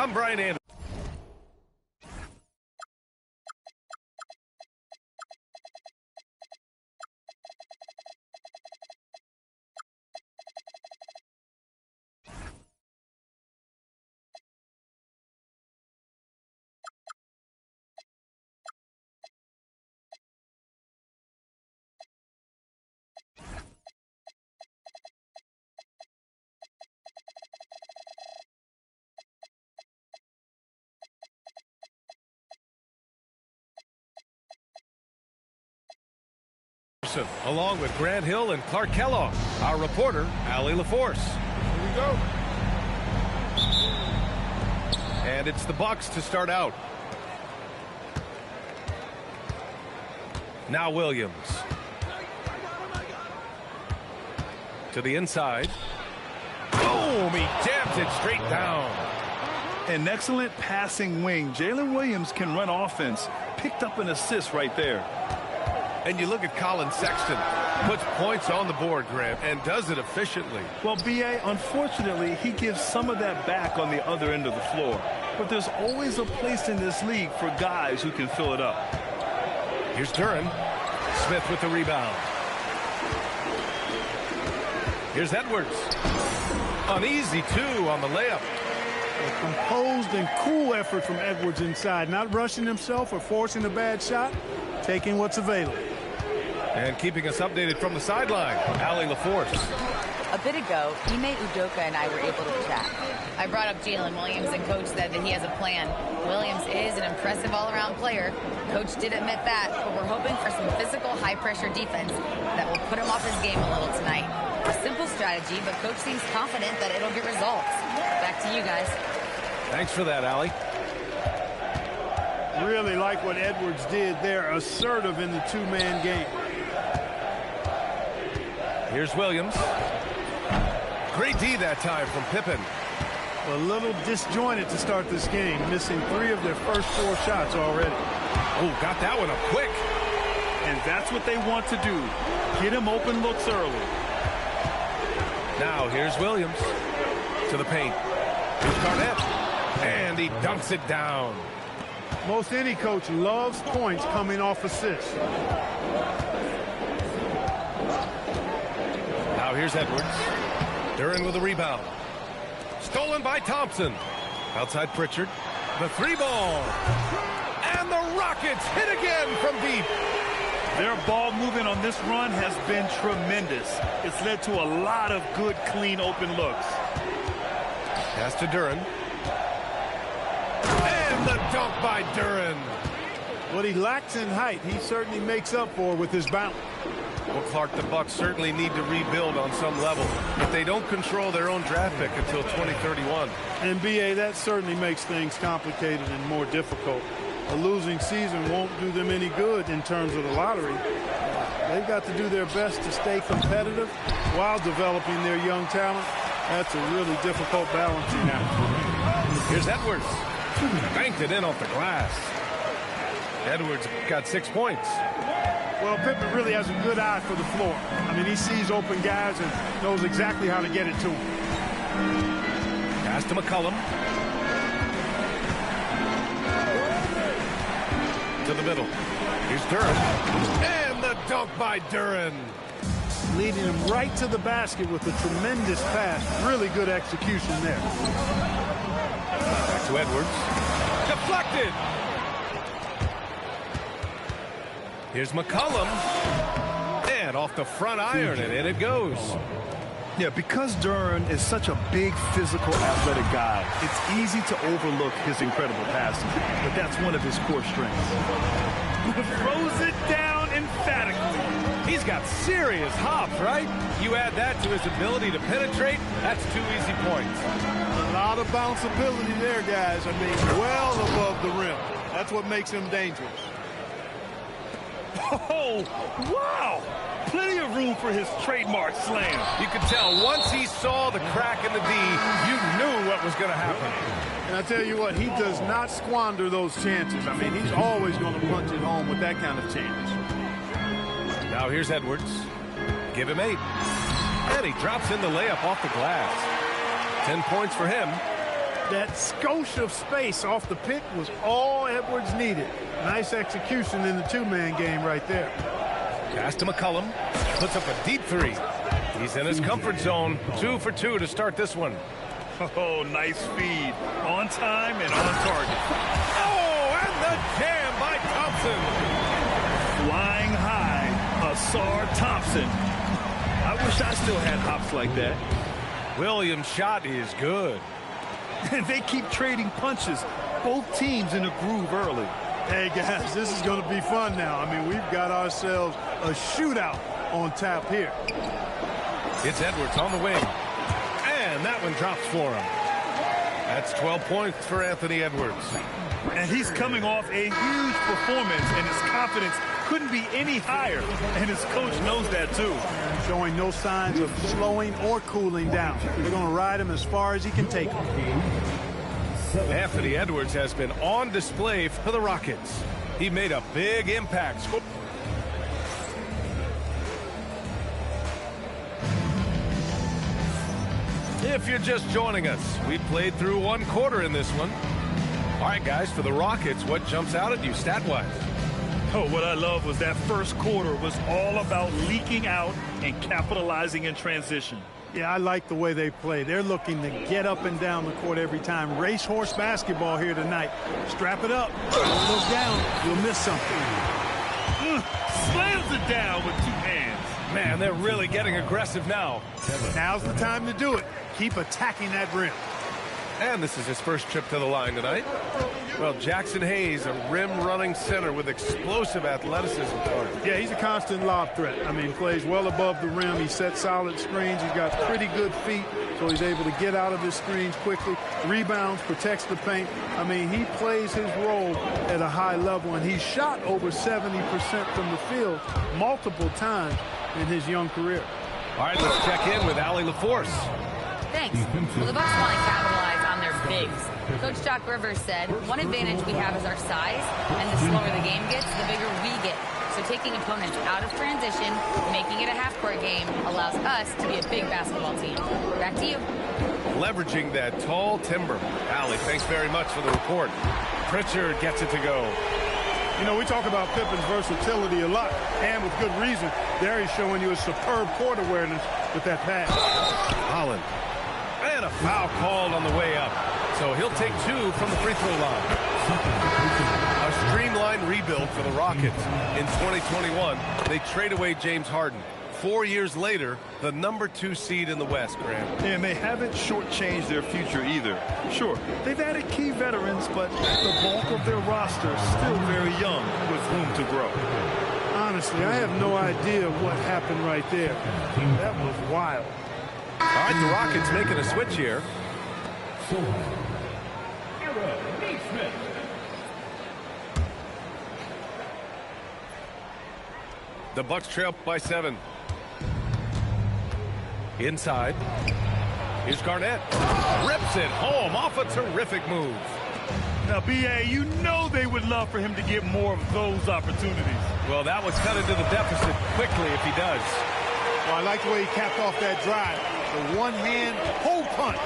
I'm Brian Anderson. Along with Grant Hill and Clark Kellogg, our reporter, Allie LaForce. Here we go. And it's the Bucks to start out. Now Williams. To the inside. Boom! He jabs it straight down. An excellent passing wing. Jalen Williams can run offense. Picked up an assist right there. And you look at Colin Sexton, puts points on the board, Grant, and does it efficiently. Well, B.A., unfortunately, he gives some of that back on the other end of the floor. But there's always a place in this league for guys who can fill it up. Here's Duren. Smith with the rebound. Here's Edwards. An easy two on the layup. A composed and cool effort from Edwards inside, not rushing himself or forcing a bad shot, taking what's available. And keeping us updated from the sideline, Allie LaForce. A bit ago, Ime Udoka and I were able to chat. I brought up Jalen Williams, and Coach said that he has a plan. Williams is an impressive all-around player. Coach did admit that, but we're hoping for some physical, high-pressure defense that will put him off his game a little tonight. A simple strategy, but Coach seems confident that it'll get results. Back to you guys. Thanks for that, Allie. Really like what Edwards did there, assertive in the two-man game. Here's Williams. Great D that time from Pippen. A little disjointed to start this game, missing 3 of their first 4 shots already. Oh, got that one up quick. And that's what they want to do. Get him open looks early. Now here's Williams to the paint. Here's Garnett. And he dunks it down. Most any coach loves points coming off assists. Now here's Edwards. Duren with a rebound. Stolen by Thompson. Outside Pritchard. The 3-ball. And the Rockets hit again from deep. Their ball movement on this run has been tremendous. It's led to a lot of good, clean, open looks. Pass to Duren. And the dunk by Duren. What he lacks in height, he certainly makes up for with his bounce. Well, Clark, the Bucks certainly need to rebuild on some level, but they don't control their own draft pick until 2031. And, B.A., that certainly makes things complicated and more difficult. A losing season won't do them any good in terms of the lottery. They've got to do their best to stay competitive while developing their young talent. That's a really difficult balancing act. Here's Edwards. Banked it in off the glass. Edwards got 6 points. Well, Pippen really has a good eye for the floor. I mean, he sees open guys and knows exactly how to get it to them. Pass to McCollum. To the middle. Here's Duren. And the dunk by Duren. Leading him right to the basket with a tremendous pass. Really good execution there. Back to Edwards. Deflected. Here's McCollum. And off the front iron, and in it goes. Yeah, because Duren is such a big, physical, athletic guy, it's easy to overlook his incredible passing. But that's one of his core strengths. Throws it down emphatically. He's got serious hops, right? You add that to his ability to penetrate, that's 2 easy points. A lot of bounceability there, guys. I mean, well above the rim. That's what makes him dangerous. Oh, wow! Plenty of room for his trademark slam. You could tell once he saw the crack in the D, you knew what was going to happen. And I tell you what, he does not squander those chances. I mean, he's always going to punch it home with that kind of chance. Now here's Edwards. Give him 8. And he drops in the layup off the glass. 10 points for him. That skosh of space off the pick was all Edwards needed. Nice execution in the two-man game right there. Pass to McCollum. Puts up a deep three. He's in his comfort zone. 2 for 2 to start this one. Oh, nice feed. On time and on target. Oh, and the jam by Thompson. Flying high, Asar Thompson. I wish I still had hops like that. Williams' shot is good. And they keep trading punches. Both teams in a groove early. Hey, guys, this is going to be fun now. I mean, we've got ourselves a shootout on tap here. It's Edwards on the wing. And that one drops for him. That's 12 points for Anthony Edwards. And he's coming off a huge performance, and his confidence couldn't be any higher. And his coach knows that, too. Showing no signs of slowing or cooling down. They're going to ride him as far as he can take him. Anthony Edwards has been on display for the Rockets. He made a big impact. If you're just joining us, we played through 1 quarter in this one. All right, guys, for the Rockets, what jumps out at you stat-wise? Oh, what I love was that first quarter was all about leaking out and capitalizing in transition. Yeah, I like the way they play. They're looking to get up and down the court every time. Racehorse basketball here tonight. Strap it up. Don't look down. You'll miss something. Slams it down with 2 hands. Man, they're really getting aggressive now. Now's the time to do it. Keep attacking that rim. And this is his first trip to the line tonight. Well, Jackson Hayes, a rim-running center with explosive athleticism. Yeah, he's a constant lob threat. I mean, plays well above the rim. He sets solid screens. He's got pretty good feet, so he's able to get out of his screens quickly. Rebounds, protects the paint. I mean, he plays his role at a high level, and he's shot over 70% from the field multiple times in his young career. All right, let's check in with Allie LaForce. Thanks. Well, the Bucks want to capitalize on their bigs. Coach Doc Rivers said, one advantage we have is our size, and the slower the game gets, the bigger we get. So taking opponents out of transition, making it a half-court game, allows us to be a big basketball team. Back to you. Leveraging that tall timber. Allie, thanks very much for the report. Pritchard gets it to go. You know, we talk about Pippen's versatility a lot, and with good reason. There he's showing you a superb court awareness with that pass. Holland. And a foul called on the way up. So he'll take 2 from the free throw line. A streamlined rebuild for the Rockets. In 2021, they trade away James Harden. 4 years later, the #2 seed in the West, Graham. And they haven't shortchanged their future either. Sure, they've added key veterans, but the bulk of their roster is still very young with room to grow. Honestly, I have no idea what happened right there. That was wild. All right, the Rockets making a switch here. The Bucks trail by 7. Inside. Here's Garnett. Rips it home off a terrific move. Now, B.A., you know they would love for him to get more of those opportunities. Well, that was cut into the deficit quickly if he does. Well, I like the way he capped off that drive. The one-hand hole punch.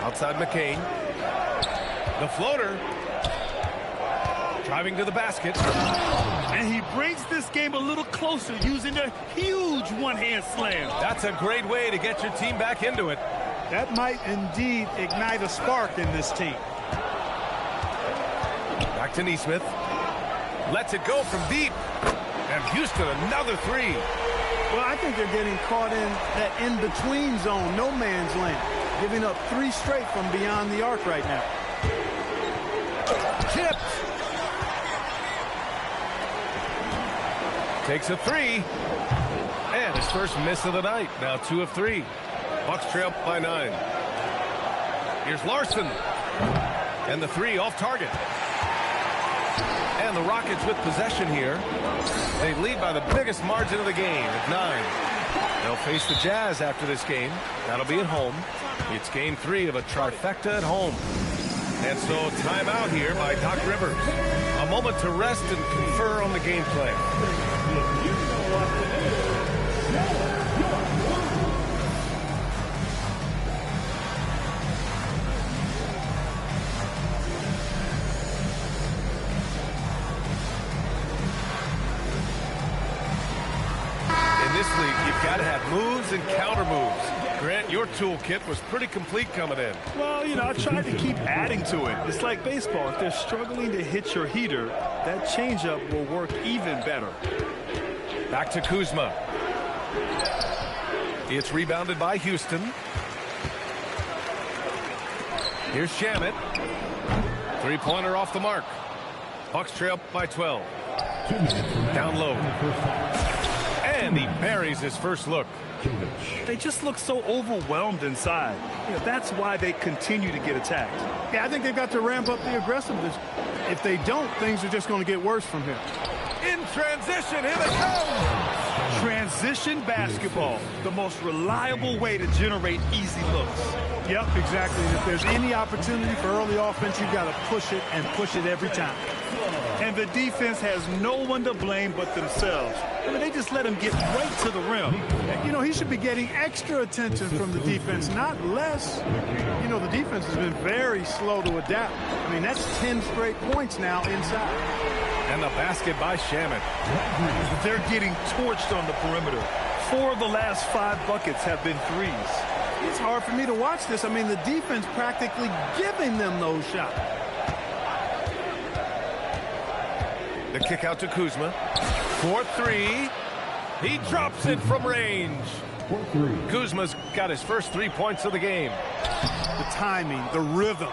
Outside McCain. The floater. Driving to the basket. And he brings this game a little closer using a huge one-hand slam. That's a great way to get your team back into it. That might indeed ignite a spark in this team. Back to Nesmith. Lets it go from deep. And Houston, another 3. Well, I think they're getting caught in that in-between zone, no man's land. Giving up 3 straight from beyond the arc right now. Tipped. Takes a 3. And his first miss of the night. Now 2 of 3. Bucks trail by 9. Here's Larson. And the 3 off target. And the Rockets with possession here. They lead by the biggest margin of the game at 9. They'll face the Jazz after this game. That'll be at home. It's game 3 of a trifecta at home. And so timeout here by Doc Rivers. A moment to rest and confer on the game plan. and counter moves. Grant, your toolkit was pretty complete coming in. Well, you know, I tried to keep adding to it. It's like baseball. If they're struggling to hit your heater, that changeup will work even better. Back to Kuzma. It's rebounded by Houston. Here's Shamet. Three-pointer off the mark. Bucks trail by 12. Down low. And he buries his first look. They just look so overwhelmed inside. You know, that's why they continue to get attacked. Yeah, I think they've got to ramp up the aggressiveness. If they don't, things are just going to get worse from here. In transition, here they come. Transition basketball, the most reliable way to generate easy looks. Yep, exactly. If there's any opportunity for early offense, you've got to push it and push it every time. And the defense has no one to blame but themselves. I mean, they just let him get right to the rim. You know, he should be getting extra attention from the defense, not less. You know, the defense has been very slow to adapt. I mean, that's 10 straight points now inside. And the basket by Shamet. They're getting torched on the perimeter. 4 of the last 5 buckets have been threes. It's hard for me to watch this. I mean, the defense practically giving them those shots. The kick out to Kuzma. 4-3. He drops it from range. Kuzma's got his first 3 points of the game. The timing, the rhythm.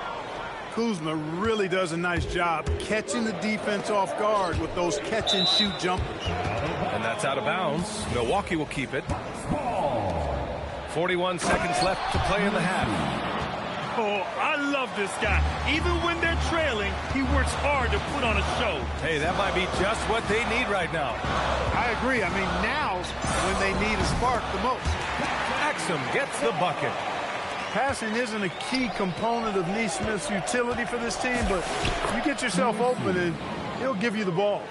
Kuzma really does a nice job catching the defense off guard with those catch-and-shoot jumpers. And that's out of bounds. Milwaukee will keep it. 41 seconds left to play in the half. Oh, I love this guy. Even when they're trailing, he works hard to put on a show. Hey, that might be just what they need right now. I agree. I mean, now's when they need a spark the most. Exum gets the bucket. Passing isn't a key component of Neesmith's utility for this team, but you get yourself open and he'll give you the ball.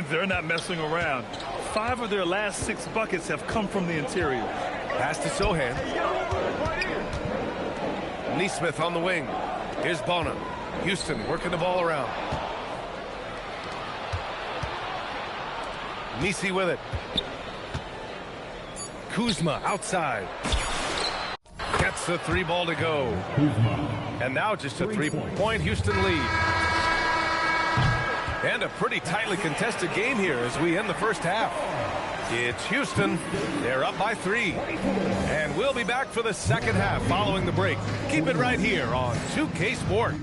They're not messing around. 5 of their last 6 buckets have come from the interior. Pass to Sohan. Neesmith on the wing. Here's Bona. Houston working the ball around. Nisi with it. Kuzma outside. Gets the 3 ball to go. And now just a 3-point Houston lead. And a pretty tightly contested game here as we end the first half. It's Houston. They're up by 3. And we'll be back for the second half following the break. Keep it right here on 2K Sport.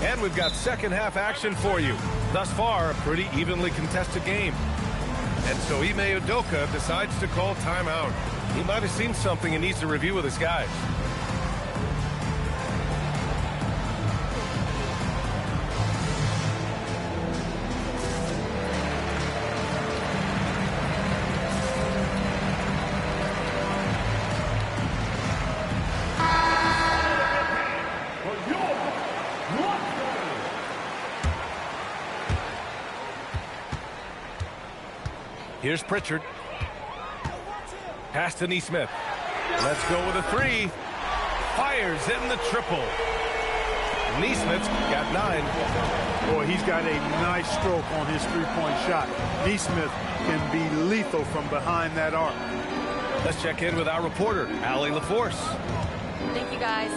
And we've got second half action for you. Thus far, a pretty evenly contested game. And so Ime Udoka decides to call timeout. He might have seen something and needs to review with his guys. Here's Pritchard. Pass to Neesmith. Let's go with a 3. Fires in the triple. Neesmith's got 9. Boy, he's got a nice stroke on his 3-point shot. Neesmith can be lethal from behind that arc. Let's check in with our reporter, Allie LaForce. Thank you, guys.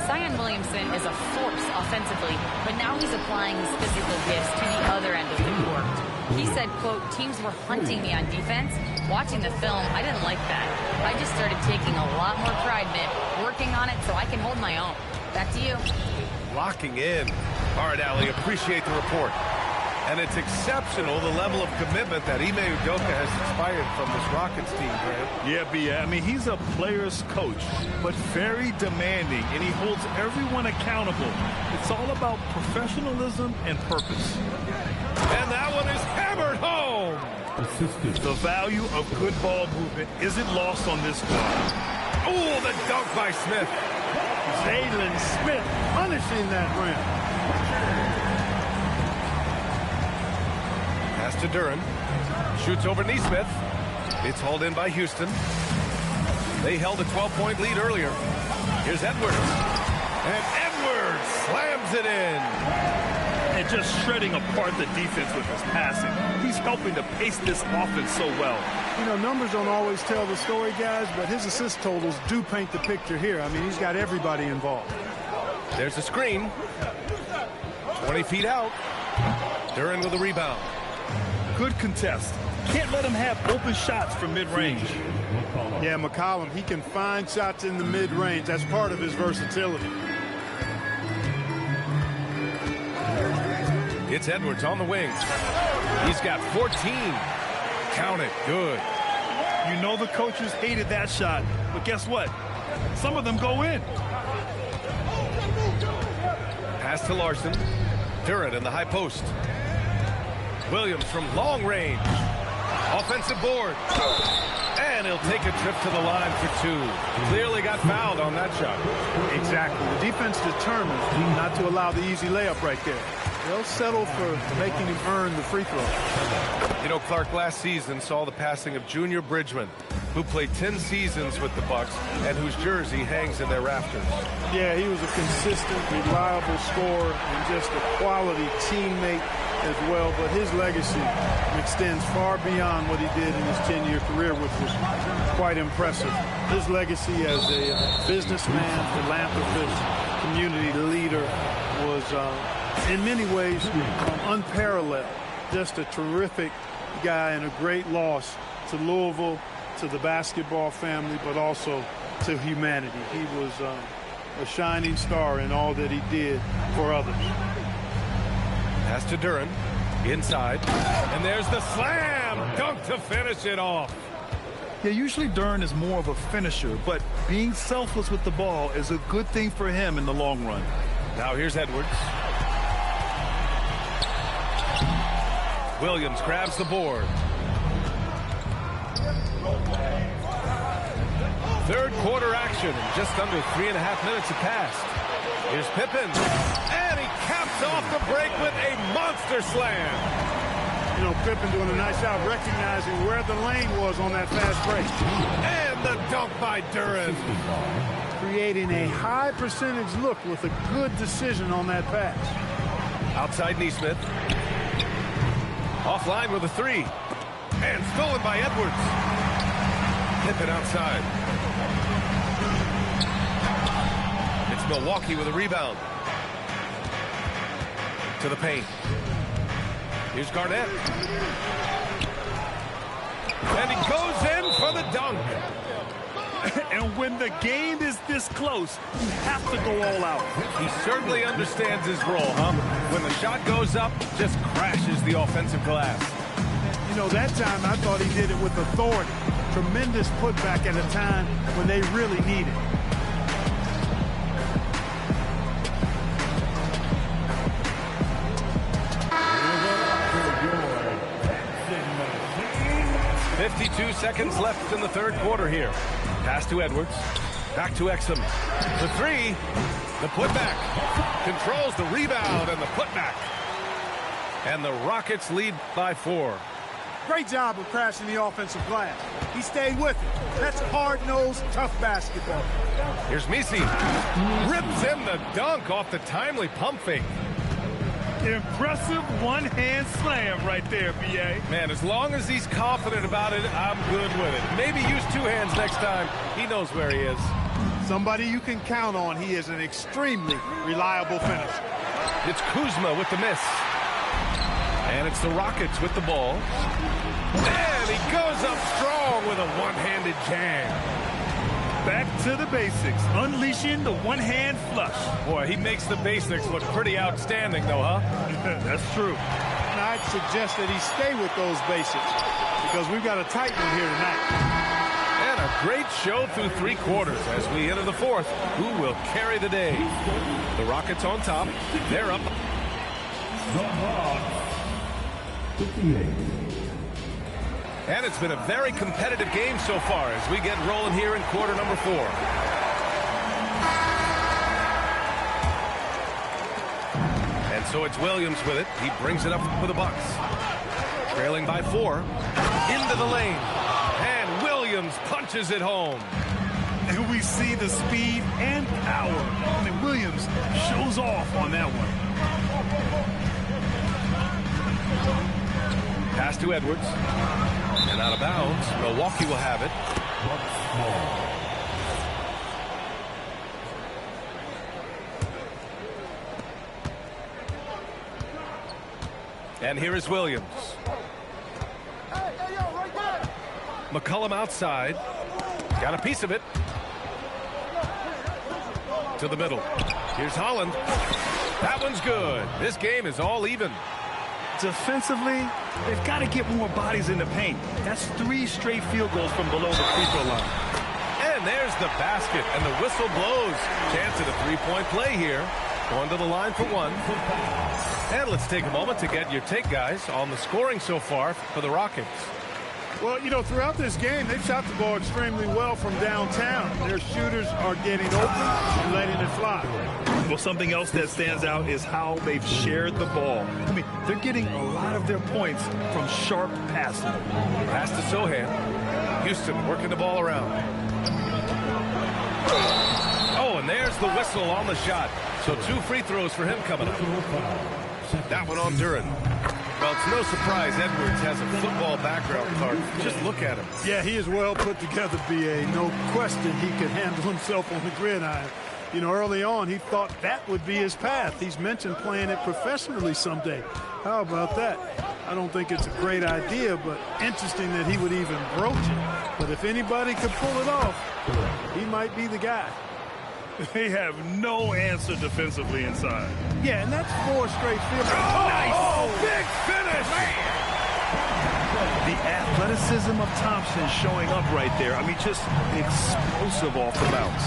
Zion Williamson is a force offensively, but now he's applying his physical gifts to the other end of the court. He said, quote, teams were hunting me on defense. Watching the film, I didn't like that. I just started taking a lot more pride in it, working on it so I can hold my own. Back to you. Locking in. All right, Allie, appreciate the report. And it's exceptional, the level of commitment that Ime Udoka has inspired from this Rockets team, Grant. Yeah, B. I mean, he's a player's coach, but very demanding, and he holds everyone accountable. It's all about professionalism and purpose. And that one is hammered home. The value of good ball movement isn't lost on this squad. Oh, the dunk by Smith. Jalen Smith punishing that rim. Pass to Duren. Shoots over Neesmith. It's hauled in by Houston. They held a 12-point lead earlier. Here's Edwards. And Edwards slams it in. And just shredding apart the defense with his passing. He's helping to pace this offense so well. You know, numbers don't always tell the story, guys, but his assist totals do paint the picture here. I mean, he's got everybody involved. There's a screen. 20 feet out. Duren with a rebound. Good contest. Can't let him have open shots from mid-range. Yeah, McCollum, he can find shots in the mid-range. That's part of his versatility. It's Edwards on the wing. He's got 14. Count it. Good. You know the coaches hated that shot, but guess what? Some of them go in. Pass to Larson. Duren in the high post. Williams from long range. Offensive board. And he'll take a trip to the line for two. Clearly got fouled on that shot. Exactly. The defense determined not to allow the easy layup right there. They'll settle for making him earn the free throw. You know, Clark, last season saw the passing of Junior Bridgman, who played 10 seasons with the Bucks and whose jersey hangs in their rafters. Yeah, he was a consistent, reliable scorer and just a quality teammate as well. But his legacy extends far beyond what he did in his 10-year career, which was quite impressive. His legacy as a businessman, philanthropist, community leader was in many ways unparalleled. Just a terrific guy and a great loss to Louisville, to the basketball family, but also to humanity. He was a shining star in all that he did for others. Pass to Duren. Inside. And there's the slam. Dunk to finish it off. Yeah, usually Duren is more of a finisher, but being selfless with the ball is a good thing for him in the long run. Now here's Edwards. Williams grabs the board. Third quarter action. Just under 3.5 minutes have passed. Here's Pippen. And he caps off the break with a monster slam. You know, Pippen doing a nice job recognizing where the lane was on that fast break. And the dunk by Duren. Creating a high percentage look with a good decision on that pass. Outside Nesmith. Offline with a three. And stolen by Edwards. Pippen outside. It's Milwaukee with a rebound. To the paint. Here's Garnett. And he goes in for the dunk. And when the game is this close, you have to go all out. He certainly understands his role, huh? When the shot goes up, just crashes the offensive glass. You know, that time I thought he did it with authority. Tremendous putback at a time when they really need it. .52 seconds left in the third quarter here. Pass to Edwards. Back to Exum. The three. The putback. Controls the rebound and the putback. And the Rockets lead by 4. Great job of crashing the offensive glass. He stayed with it. That's hard-nosed, tough basketball. Here's Messi. Rips in the dunk off the timely pump fake. Impressive one-hand slam right there, B.A. Man, as long as he's confident about it, I'm good with it. Maybe use two hands next time. He knows where he is. Somebody you can count on. He is an extremely reliable finisher. It's Kuzma with the miss. And it's the Rockets with the ball. And he goes up strong with a one-handed jam. Back to the basics, unleashing the one-hand flush. Boy, he makes the basics look pretty outstanding, though, huh? That's true. And I'd suggest that he stay with those basics because we've got a tight one here tonight. And a great show through 3 quarters as we enter the 4th. Who will carry the day? The Rockets on top. They're up. The Hawks, 58. And it's been a very competitive game so far as we get rolling here in quarter number 4. And so it's Williams with it. He brings it up for the Bucks. Trailing by 4. Into the lane. And Williams punches it home. And we see the speed and power. I mean, Williams shows off on that one. Pass to Edwards. And out of bounds. Milwaukee will have it. And here is Williams. McCollum outside. Got a piece of it. To the middle. Here's Holland. That one's good. This game is all even. Defensively, they've got to get more bodies in the paint. That's 3 straight field goals from below the free throw line. And there's the basket, and the whistle blows. Chance at a three-point play here. Going to the line for one. And let's take a moment to get your take, guys, on the scoring so far for the Rockets. Well, you know, throughout this game, they've shot the ball extremely well from downtown. Their shooters are getting open and letting it fly. Well, something else that stands out is how they've shared the ball. I mean, they're getting a lot of their points from sharp passing. Pass to Sohan. Houston working the ball around. Oh, and there's the whistle on the shot. So 2 free throws for him coming up. That one on Duren. Well, it's no surprise Edwards has a football background, Clark. Just look at him. Yeah, he is well put together, B.A. No question he could handle himself on the gridiron. You know, early on, he thought that would be his path. He's mentioned playing it professionally someday. How about that? I don't think it's a great idea, but interesting that he would even broach it. But if anybody could pull it off, he might be the guy. They have no answer defensively inside. Yeah, and that's 4 straight field goals. Oh, nice! Oh, big finish! The athleticism of Thompson showing up right there. I mean, just explosive off the bounce.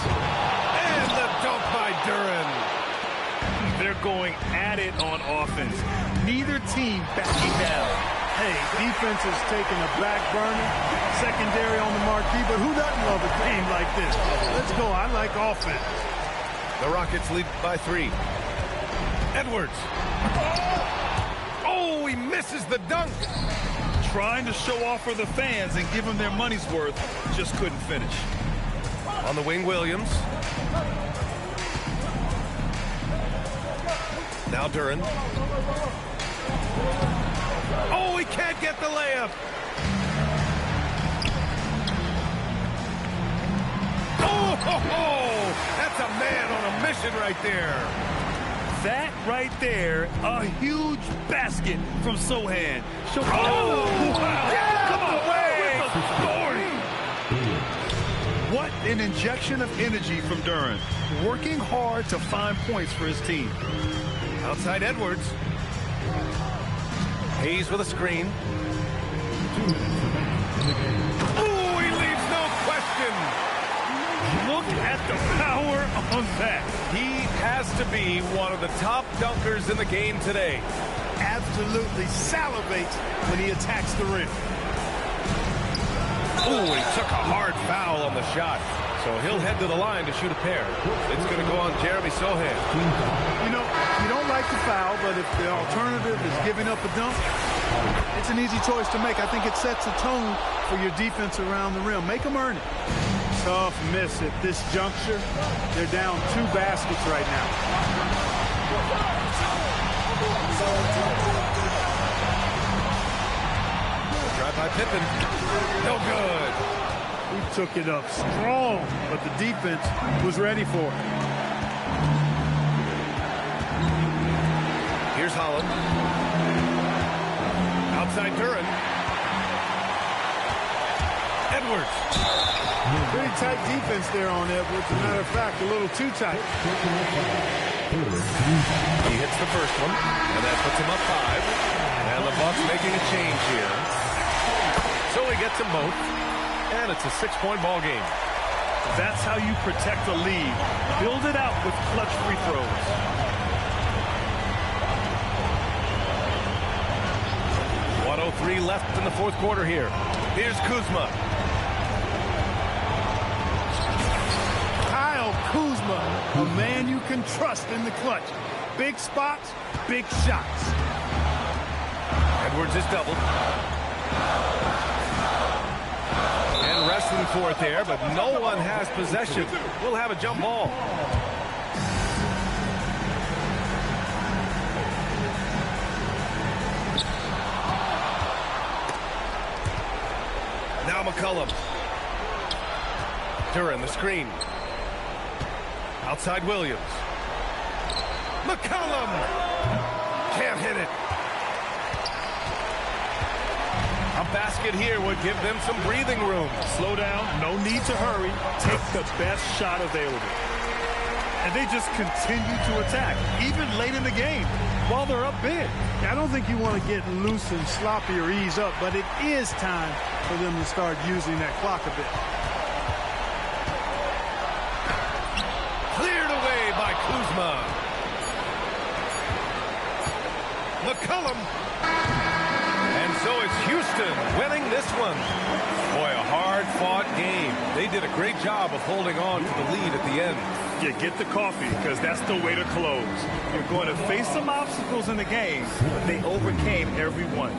And the dunk by Duren. They're going at it on offense. Neither team backing down. Hey, defense is taking a back burner, secondary on the marquee, but who doesn't love a game like this? Let's go. I like offense. The Rockets lead by 3. Edwards. Oh, he misses the dunk. Trying to show off for the fans and give them their money's worth, just couldn't finish. On the wing, Williams. Now Duren. Oh, he can't get the layup. Oh, that's a man on a mission right there. That right there, a huge basket from Sohan. Wow. Yeah, Come away. What an injection of energy from Duren. Working hard to find points for his team. Outside Edwards. Hayes with a screen. Oh, he leaves no question. Look at the power on that. He has to be one of the top dunkers in the game today. Absolutely salivates when he attacks the rim. Oh, he took a hard foul on the shot. So he'll head to the line to shoot a pair. It's going to go on Jeremy Sohan. You know, you don't like the foul, but if the alternative is giving up a dunk, it's an easy choice to make. I think it sets a tone for your defense around the rim. Make them earn it. Tough miss at this juncture. They're down 2 baskets right now. Drive by Pippen. No good. He took it up strong, but the defense was ready for it. Here's Holland. Outside Duren. Edwards. Pretty tight defense there on Edwards. As a matter of fact, a little too tight. He hits the first one, and that puts him up 5. And the Bucks making a change here. So he gets them both, and it's a 6-point ball game. That's how you protect a lead. Build it out with clutch free throws. .103 left in the 4th quarter here. Here's Kuzma. Kyle Kuzma, a man you can trust in the clutch. Big spots, big shots. Edwards is doubled. And wrestling for it there, but no one has possession. We'll have a jump ball. Now McCollum. Duran the screen. Outside Williams. McCollum! Can't hit it. A basket here would give them some breathing room. Slow down, no need to hurry. Take the best shot available. And they just continue to attack, even late in the game, while they're up big. I don't think you want to get loose and sloppy or ease up, but it is time for them to start using that clock a bit. Cleared away by Kuzma. McCollum. And so it's Houston winning this one. Boy, a hard-fought game. They did a great job of holding on to the lead at the end. You get the coffee, because that's the way to close. You're going to face some obstacles in the game, but they overcame every one.